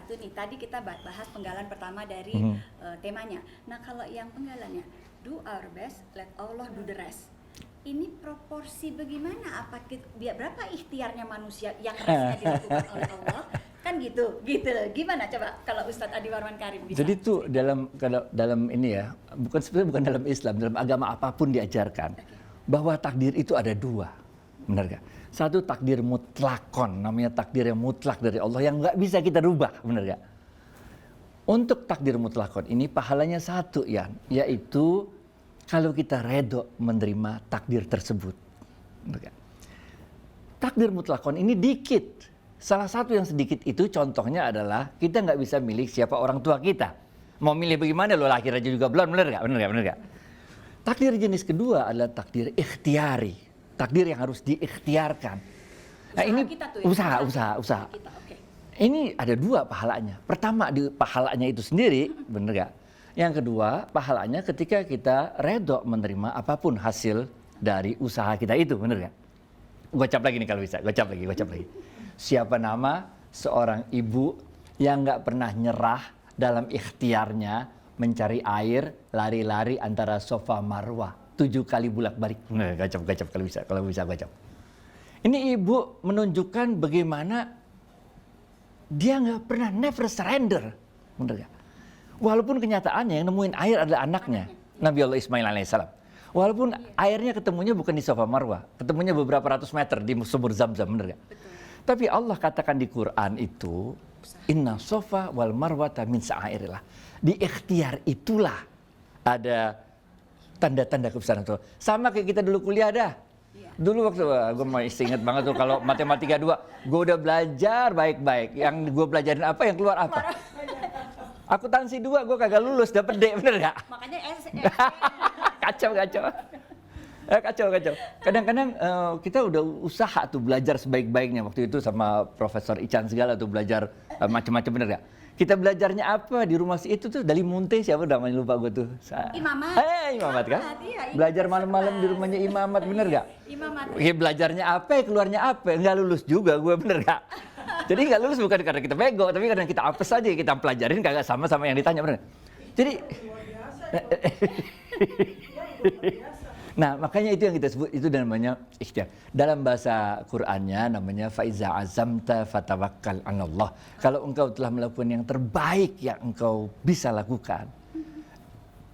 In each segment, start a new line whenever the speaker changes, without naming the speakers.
satu nih, tadi kita bahas penggalan pertama dari temanya. Nah kalau yang penggalannya, do our best, let Allah do the rest. Ini proporsi bagaimana? Berapa ikhtiarnya manusia yang restnya dilakukan oleh Allah? Kan gitu loh. Gimana coba kalau Ustadz Adi Warman Karim bisa?
Jadi itu dalam ini ya, sebenarnya bukan dalam Islam, dalam agama apapun diajarkan bahwa takdir itu ada dua, benar gak? Satu takdir mutlakon, namanya takdir yang mutlak dari Allah yang nggak bisa kita rubah, benar gak? Untuk takdir mutlakon ini pahalanya satu ya, yaitu kalau kita redo menerima takdir tersebut. Takdir mutlakon ini dikit. Salah satu yang sedikit itu contohnya adalah kita nggak bisa milih siapa orang tua kita. Mau milih bagaimana lo lahir aja juga belum, bener nggak? Takdir jenis kedua adalah takdir ikhtiari. Takdir yang harus diikhtiarkan. Nah, ini
kita tuh,
usaha.
Kita, okay.
Ini ada dua pahalanya. Pertama di pahalanya itu sendiri, bener nggak? Yang kedua, pahalanya ketika kita redo menerima apapun hasil dari usaha kita itu, bener gak? Gocap lagi nih kalau bisa, gocap lagi. Siapa nama seorang ibu yang gak pernah nyerah dalam ikhtiarnya mencari air, lari-lari antara Safa Marwah, 7 kali bolak-balik. Nah, gocap kalau bisa gocap. Ini ibu menunjukkan bagaimana dia gak pernah never surrender, bener gak? Walaupun kenyataannya yang nemuin air adalah anaknya, Nabi Allah Ismail alaihissalam. Walaupun airnya ketemunya bukan di Safa Marwah, ketemunya beberapa ratus meter di sumur Zam-Zam, bener gak? Tapi Allah katakan di Quran itu, Inna Safa wal Marwata min sa'airillah. Di ikhtiar itulah ada tanda-tanda kebesaran Allah. Sama kayak kita dulu kuliah dah. Dulu waktu gue masih ingat banget tuh kalau matematika 2, gue udah belajar baik-baik. Yang gue pelajarin apa, yang keluar apa? Akuntansi 2 gue kagak lulus, dapet D, bener gak?
Makanya
Kacau. Kadang-kadang kita udah usaha tuh belajar sebaik-baiknya. Waktu itu sama Profesor Ican segala tuh belajar macam-macam, bener gak? Kita belajarnya apa di rumah itu tuh dari Munte, siapa namanya lupa gue tuh.
Imamat.
Imamat kan? Belajar malam-malam di rumahnya Imamat, bener gak?
Imamat.
Belajarnya apa, keluarnya apa? Nggak lulus juga gue, bener gak? Jadi nggak lulus bukan karena kita bego, tapi karena kita apes aja, kita pelajarin kagak sama yang ditanya, bener. Jadi, nah makanya itu yang kita sebut, itu namanya ikhtiar. Dalam bahasa Qur'annya namanya faiza azamta fatawakkal 'alallah. Kalau engkau telah melakukan yang terbaik yang engkau bisa lakukan,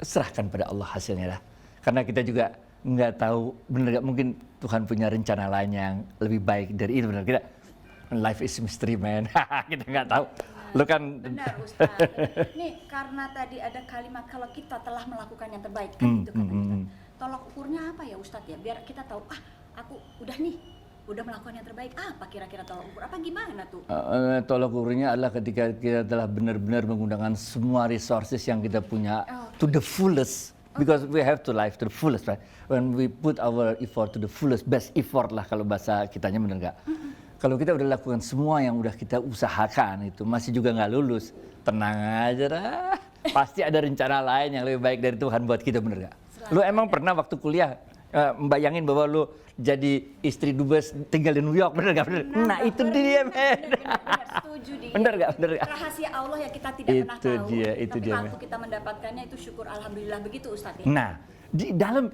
serahkan pada Allah hasilnya lah. Karena kita juga nggak tahu, bener gak, mungkin Tuhan punya rencana lain yang lebih baik dari itu, bener. Kita life is mystery, man. Kita nggak tahu. Lu kan
benar, Ustaz. Nih karena tadi ada kalimat kalau kita telah melakukan yang terbaik kan itu kata Ustaz. Tolak ukurnya apa ya Ustaz ya? Biar kita tahu, aku udah melakukan yang terbaik. Apa kira-kira tolak ukur? Apa gimana tuh?
Tolak ukurnya adalah ketika kita telah benar-benar menggunakan semua resources yang kita punya to the fullest. Because we have to live to the fullest, right? When we put our effort to the fullest, best effort lah kalau bahasa kitanya, bener nggak? Kalau kita udah lakukan semua yang udah kita usahakan itu masih juga nggak lulus, tenang aja dah. Pasti ada rencana lain yang lebih baik dari Tuhan buat kita, bener gak? Lu emang pernah waktu kuliah membayangin bahwa lu jadi istri dubes tinggal di New York, bener gak? Nah itu dia, men.
Setuju dia.
Bener gak?
Rahasia Allah yang kita tidak pernah tahu. Tapi waktu kita mendapatkannya itu syukur alhamdulillah, begitu Ustaz ya.
Nah, di dalam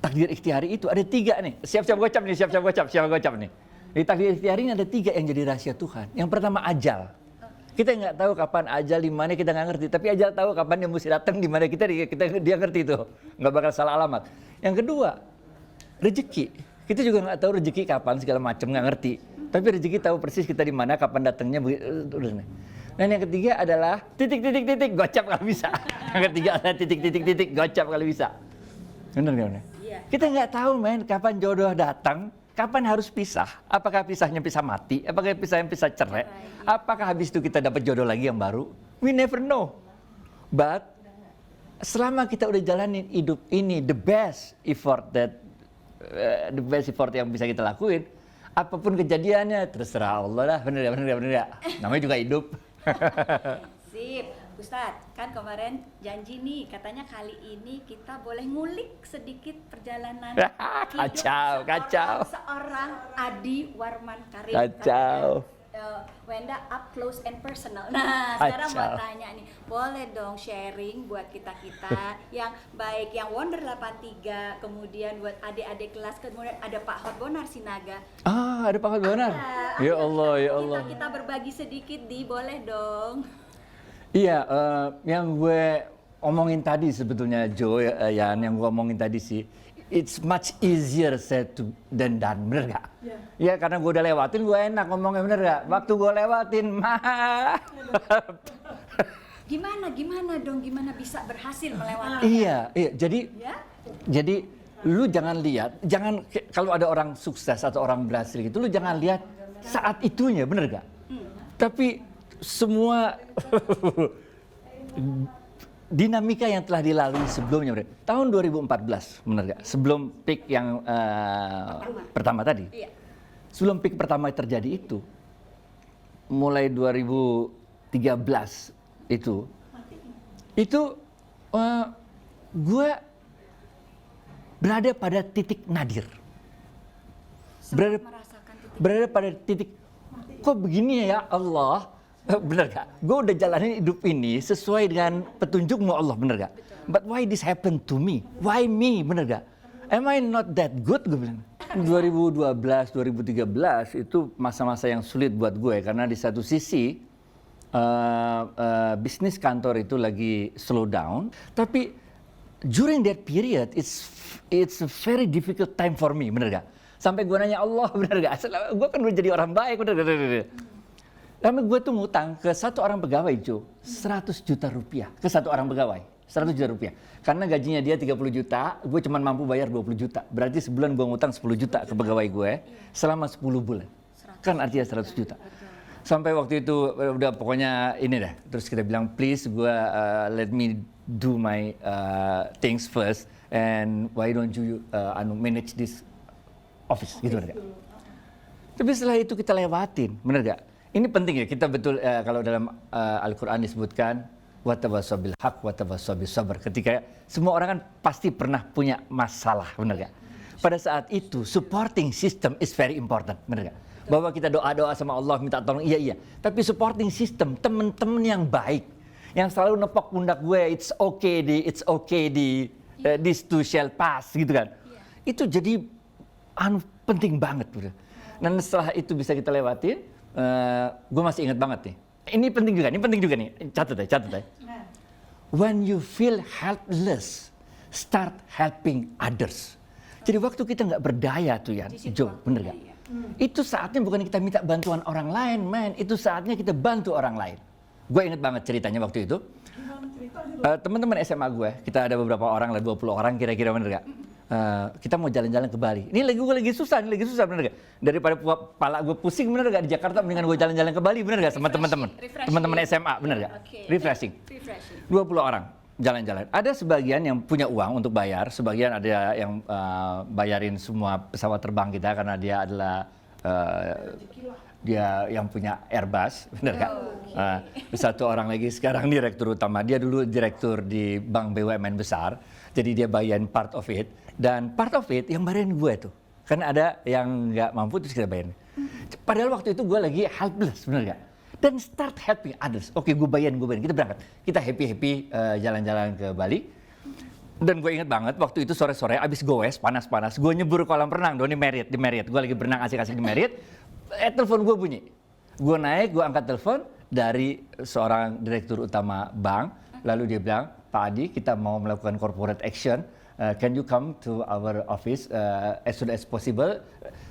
takdir ikhtiari itu ada 3 nih. Siap-siap gocap nih. Di takdir ikhtiari ini ada 3 yang jadi rahasia Tuhan. Yang pertama ajal. Kita nggak tahu kapan ajal, di mana kita nggak ngerti. Tapi ajal tahu kapan dia mesti datang, di mana dia ngerti itu. Nggak bakal salah alamat. Yang kedua, rezeki. Kita juga nggak tahu rezeki kapan, segala macam nggak ngerti. Tapi rezeki tahu persis kita di mana, kapan datangnya. Dan yang ketiga adalah titik gocap kalau bisa. Yang ketiga adalah titik gocap kalau bisa. Benar nggak? Kita nggak tahu, men, kapan jodoh datang. Kapan harus pisah? Apakah pisahnya pisah mati? Apakah pisahnya pisah cerai? Apakah habis itu kita dapat jodoh lagi yang baru? We never know. But selama kita udah jalanin hidup ini, the best effort yang bisa kita lakuin, apapun kejadiannya terserah Allah lah, bener ya. Namanya juga hidup.
Sip. Ustadz, kan kemarin janji nih, katanya kali ini kita boleh ngulik sedikit perjalanan
kacau.
seorang Adi Warman Karim.
Kacau.
Wenda up close and personal. Nah, sekarang mau
Acha.
tanya nih, boleh dong sharing buat kita-kita yang baik yang Wonder 83, kemudian buat adik-adik kelas, kemudian ada Pak Hotbonar Sinaga.
Ada Pak Benar. Ya Allah, ya Allah.
Kita berbagi sedikit boleh dong.
Iya, yang gue omongin tadi sebetulnya Joe, Yan, yang gue omongin tadi sih, it's much easier said than done, bener gak? Ya karena gue udah lewatin, gue enak ngomongnya, bener gak? Waktu gue lewatin,
Gimana bisa berhasil melewati?
iya, jadi
Ya?
jadi lu jangan lihat, kalau ada orang sukses atau orang berhasil gitu, lu jangan lihat saat itunya, bener gak? Tapi semua dinamika yang telah dilalui sebelumnya, bener. Tahun 2014, bener gak? Sebelum peak yang pertama tadi.
Iya.
Sebelum peak pertama terjadi itu, mulai 2013 itu gue berada pada titik nadir.
Merasakan titik.
Berada pada titik, kok begini ya Allah? Bener gak? Gue udah jalanin hidup ini sesuai dengan petunjukmu Allah, bener gak? But why this happened to me? Why me? Bener gak? Am I not that good? Gue bilang. 2012, 2013 itu masa-masa yang sulit buat gue karena di satu sisi bisnis kantor itu lagi slow down, tapi during that period it's a very difficult time for me, bener gak? Sampai gue nanya Allah, bener gak? Gue kan udah jadi orang baik, bener gak? Tapi gue tuh ngutang ke satu orang pegawai, Jo, 100 juta rupiah ke satu orang pegawai, 100 juta rupiah. Karena gajinya dia 30 juta, gue cuma mampu bayar 20 juta. Berarti sebulan gue ngutang 10 juta ke pegawai gue selama 10 bulan. Kan artinya 100 juta. Sampai waktu itu udah pokoknya ini dah. Terus kita bilang please gue let me do my things first and why don't you manage this office gitu kan. Tapi setelah itu kita lewatin, bener gak? Ini penting ya, kita betul kalau dalam Al-Quran disebutkan watawassaw bil haq watawassaw bis sabr. Ketika semua orang kan pasti pernah punya masalah, bener gak? Pada saat itu supporting system is very important, bener gak? Bahwa kita doa-doa sama Allah minta tolong, iya. Tapi supporting system, temen-temen yang baik, yang selalu nepok pundak gue, it's okay this too shall pass, gitu kan? Itu jadi penting banget, bener. Dan setelah itu bisa kita lewatin, gue masih ingat banget nih. Ini penting juga nih. Catat ya. When you feel helpless, start helping others. Jadi waktu kita nggak berdaya tuh ya, Jo, bener gak? Itu saatnya bukan kita minta bantuan orang lain, man. Itu saatnya kita bantu orang lain. Gue inget banget ceritanya waktu itu. Teman-teman SMA gue, kita ada beberapa orang lah, 20 orang kira-kira, bener gak? Kita mau jalan-jalan ke Bali. Ini gue lagi susah bener gak? Daripada kepala gue pusing, bener gak? Di Jakarta mendingan gue jalan-jalan ke Bali, bener gak? Sama teman-teman SMA, bener gak?
Okay.
Refreshing. 20 orang jalan-jalan. Ada sebagian yang punya uang untuk bayar, sebagian ada yang bayarin semua pesawat terbang kita karena dia adalah dia yang punya Airbus, bener gak? Satu orang lagi sekarang direktur utama, dia dulu direktur di bank BUMN besar, jadi dia bayarin part of it. Dan part of it yang bayarin gue tuh. Karena ada yang nggak mampu terus kita bayarin. Padahal waktu itu gue lagi helpless, bener gak? Dan start helping others. Oke, gue bayarin. Kita berangkat. Kita happy jalan-jalan ke Bali. Dan gue inget banget waktu itu sore-sore abis goes, panas-panas. Gue nyebur kolam renang dong di Marriott. Gue lagi berenang asik-asik di Marriott. Telepon gue bunyi. Gue naik, gue angkat telepon dari seorang direktur utama bank. Lalu dia bilang, Pak Adi, kita mau melakukan corporate action. Can you come to our office as soon as possible?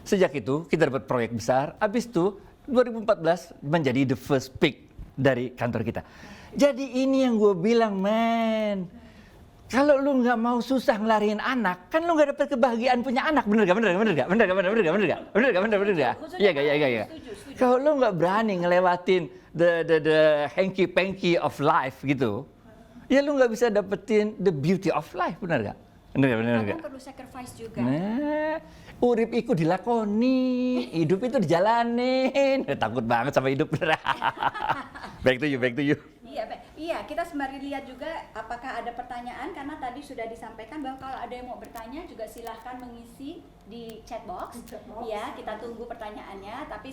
Sejak itu kita dapat proyek besar. Abis itu 2014 menjadi the first pick dari kantor kita. Jadi ini yang gue bilang, man. Kalau lu nggak mau susah ngelariin anak, kan lu nggak dapat kebahagiaan punya anak, bener gak? Iya gak? Kalau lu nggak berani ngelewatin the hanky-panky of life gitu, ya lu nggak bisa dapetin the beauty of life, bener gak?
Kamu perlu sacrifice juga.
Nah, urip iku dilakoni, hidup itu dijalanin. Takut banget sama hidup. Back to you.
Iya, Iya, kita sembari lihat juga apakah ada pertanyaan, karena tadi sudah disampaikan bahwa kalau ada yang mau bertanya juga silahkan mengisi di chat box. Ya, kita tunggu pertanyaannya. Tapi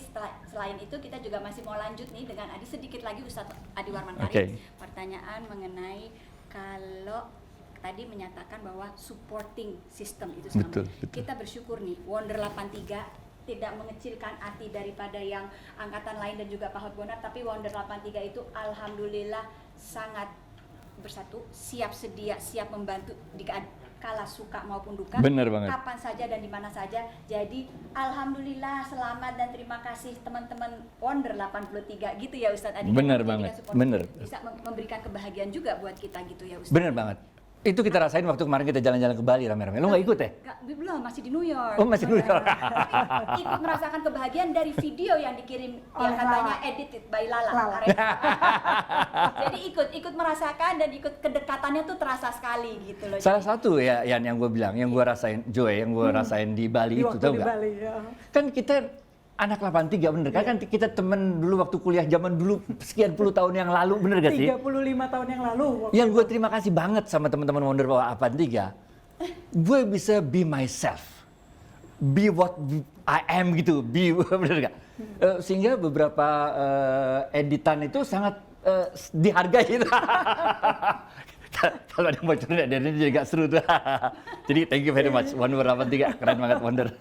selain itu kita juga masih mau lanjut nih dengan Adi sedikit lagi, Ustadz Adi Warman Karim. Pertanyaan mengenai kalau tadi menyatakan bahwa supporting system itu sama.
Betul.
Kita bersyukur nih Wonder 83 tidak mengecilkan arti daripada yang angkatan lain dan juga Pak Hotbonar, tapi Wonder 83 itu alhamdulillah sangat bersatu, siap sedia, siap membantu di kala suka maupun duka,
Bener banget.
kapan saja dan di mana saja. Jadi alhamdulillah, selamat dan terima kasih teman-teman Wonder 83 gitu ya Ustadz Adi.
Bener banget, bener.
Bisa memberikan kebahagiaan juga buat kita gitu ya Ustadz.
Bener banget. Itu kita rasain waktu kemarin kita jalan-jalan ke Bali rame-rame. Lo nggak ikut ya?
Belum, masih di New York.
Oh, masih di New York.
Tapi ikut merasakan kebahagiaan dari video yang dikirim yang katanya edited by Lala. Jadi ikut merasakan dan ikut kedekatannya tuh terasa sekali gitu loh.
Salah satu ya yang gue bilang, yang gue rasain, Joy, yang gue rasain di Bali itu, tau nggak?
Ya.
Kan kita anak 83 bener kan? Kan kita temen dulu waktu kuliah zaman dulu sekian puluh tahun yang lalu, bener gak sih?
35 tahun yang lalu.
Yang gue terima kasih banget sama teman-teman Wonder 83, gue bisa be myself, be what I am gitu, bener gak? Sehingga beberapa editan itu sangat dihargai. Kalau ada bocoran dari ini juga seru tuh. Jadi thank you very much Wonder 83, keren banget Wonder.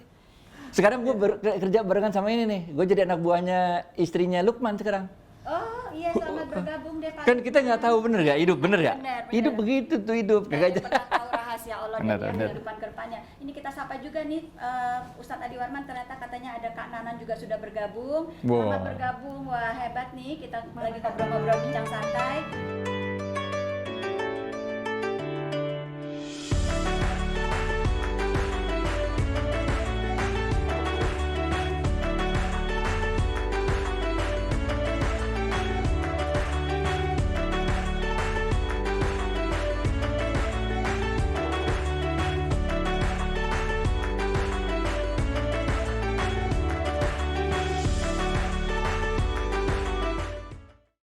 Sekarang gue kerja barengan sama ini nih, gue jadi anak buahnya istrinya Lukman sekarang.
Oh iya, selamat bergabung deh Pak.
Kan kita nggak tahu bener gak hidup, bener gak?
Bener.
Hidup begitu tuh hidup, kagak aja.
Pernah tahu rahasia Allah
Bener,
dan
bener.
kehidupan kedepannya. Ini kita sapa juga nih Ustadz Adi Warman, ternyata katanya ada Kak Nanan juga sudah bergabung.
Wow.
Selamat bergabung, wah hebat nih, kita lagi ngobrol-ngobrol bincang santai.